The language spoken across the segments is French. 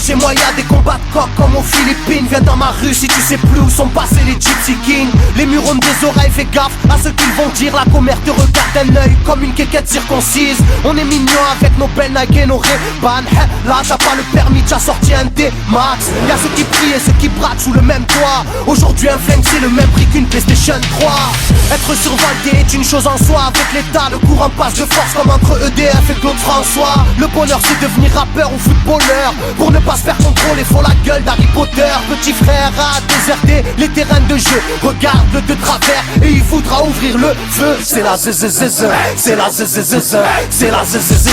chez moi y'a des combats de coq comme aux Philippines. Viens dans ma rue si tu sais plus où sont passés les Gypsy Kings. Les murs ont des oreilles, fais gaffe à ce qu'ils vont dire. La commère te regarde d'un œil comme une quéquette circoncise. On est mignon avec nos belles Nike et nos Ray-Ban. Là t'as pas le permis, t'as sorti un D-Max. Y'a ceux qui prient et ceux qui braquent sous le même toit. Aujourd'hui un flingue c'est le même prix qu'une PlayStation 3. Être survolté est une chose en soi. Avec l'état le courant passe de force comme entre EDF et Claude François. Le bonheur c'est devenir rappeur ou footballeur. Pour ne pas se faire contrôler faut la gueule d'Harry Potter. Petit frère a déserté les terrains de jeu. Regarde-le de travers et il voudra ouvrir le feu. C'est la zzzz, c'est la zzzz, c'est la zzzz,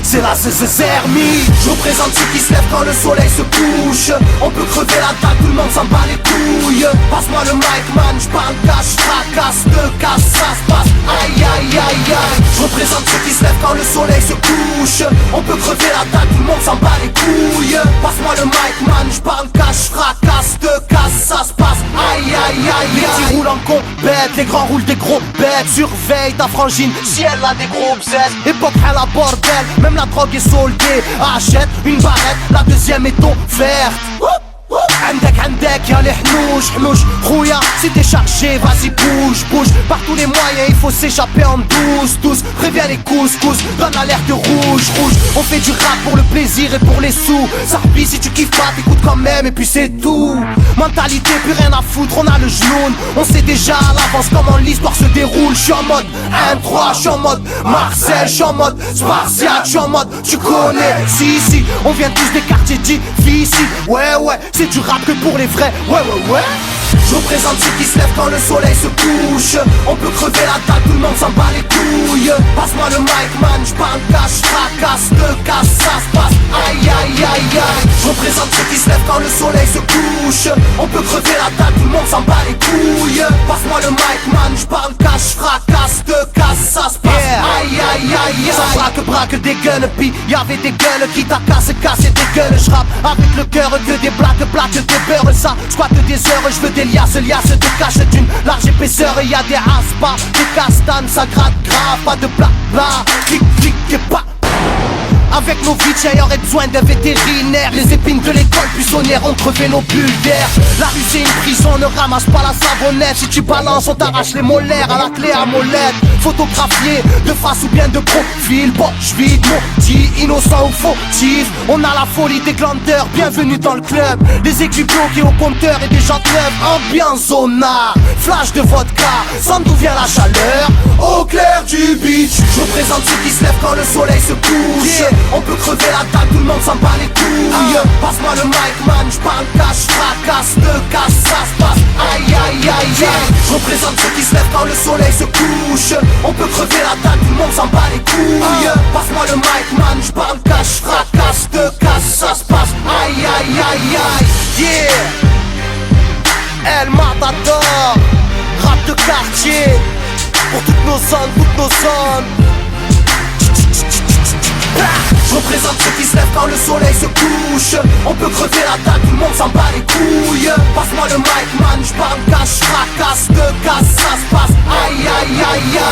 c'est la zzzermie. Je représente ceux qui se lèvent quand le soleil se couche. On peut crever la dalle, tout le monde s'en bat les couilles. Passe-moi le mic man, j'parle cash, fracasse, te casse, ça se passe. Aïe aïe aïe aïe. Je représente ceux qui se lèvent quand le soleil se couche. On peut crever la dalle, tout le monde s'en bat les couilles. Passe-moi le mic man, j'parle cash, fracasse, te casse, ça se passe. Aïe aïe aïe aïe. Les petits roulent en compète, les grands roulent des gros bêtes. Surveille ta frangine, si elle a des gros bzètes. Époque à la bordel, même la drogue est soldée. Achète une barrette, la deuxième est offerte. عندك يا الحنوش حنوش خويا si t'es chargé vas-y bouge bouge. Par tous les moyens il faut s'échapper en douce. Préviens les couscous, donne l'alerte rouge. On fait du rap pour le plaisir et pour les sous. Ça replie si tu kiffes pas t'écoutes quand même et puis c'est tout. Mentalité plus rien à foutre on a le genou. On sait déjà à l'avance comment l'histoire se déroule. J'suis en mode 1-3, j'suis en mode Marcel, j'suis en mode Spartiate, j'suis en mode tu connais. Si on vient tous des quartiers difficiles. Ouais c'est du rap que pour les vrais, ouais. Je représente ceux qui se lèvent quand le soleil se couche. On peut crever la dalle, tout le monde s'en bat les couilles. Passe-moi le mic man, j'parle cash, fracasse, te casse, ça se passe. Aïe aïe aïe aïe. Je représente ceux qui se lèvent quand le soleil se couche. On peut crever la dalle, tout le monde s'en bat les couilles. Passe-moi le mic man, j'parle cash, fracasse, te casse, ça se passe. Aïe aïe aïe aïe. Ça braque des gueules, puis y'avait des gueules qui t'a cassé des gueules. J'rappe avec le cœur que des blagues des beurres. Ça squatte des heures, je veux des liasses de cache d'une large épaisseur. Et y'a des aspas, des castanes, ça gratte grave. Pas de blabla, clic et pas. Avec nos vies, y aurait besoin d'un vétérinaire. Les épines de l'école buissonnière ont crevé nos bulles d'air. La rue c'est une prison, ne ramasse pas la savonnette. Si tu balances, on t'arrache les molaires à la clé à molette. Photographié de face ou bien de profil. Poche vide, maudit, innocent ou fautif. On a la folie des glandeurs, bienvenue dans le club. Les aiguilles bloquées au compteur et des jantes neuves. Ambiance zona, flash de vodka. Sans d'où vient la chaleur, au clair du beach. Je représente ceux qui se lèvent quand le soleil se couche. On peut crever la dalle, tout le monde s'en bat les couilles. Passe-moi le mic man, j'parle cash, fracasse, te casse, ça se passe. Aïe aïe aïe aïe. Je représente ceux qui se lèvent quand le soleil se couche. On peut crever la dalle, tout le monde s'en bat les couilles. Passe-moi le mic man, j'parle cash, fracasse, te casse, ça se passe. Aïe aïe aïe aïe. Yeah. El Matador, rap de quartier. Pour toutes nos zones. Je représente ceux qui se lèvent quand le soleil se couche. On peut crever la dalle, tout le monde s'en bat les couilles. Passe-moi le mic man, j'parle cash, fracasse, te casse, ça se passe. Aïe aïe aïe aïe.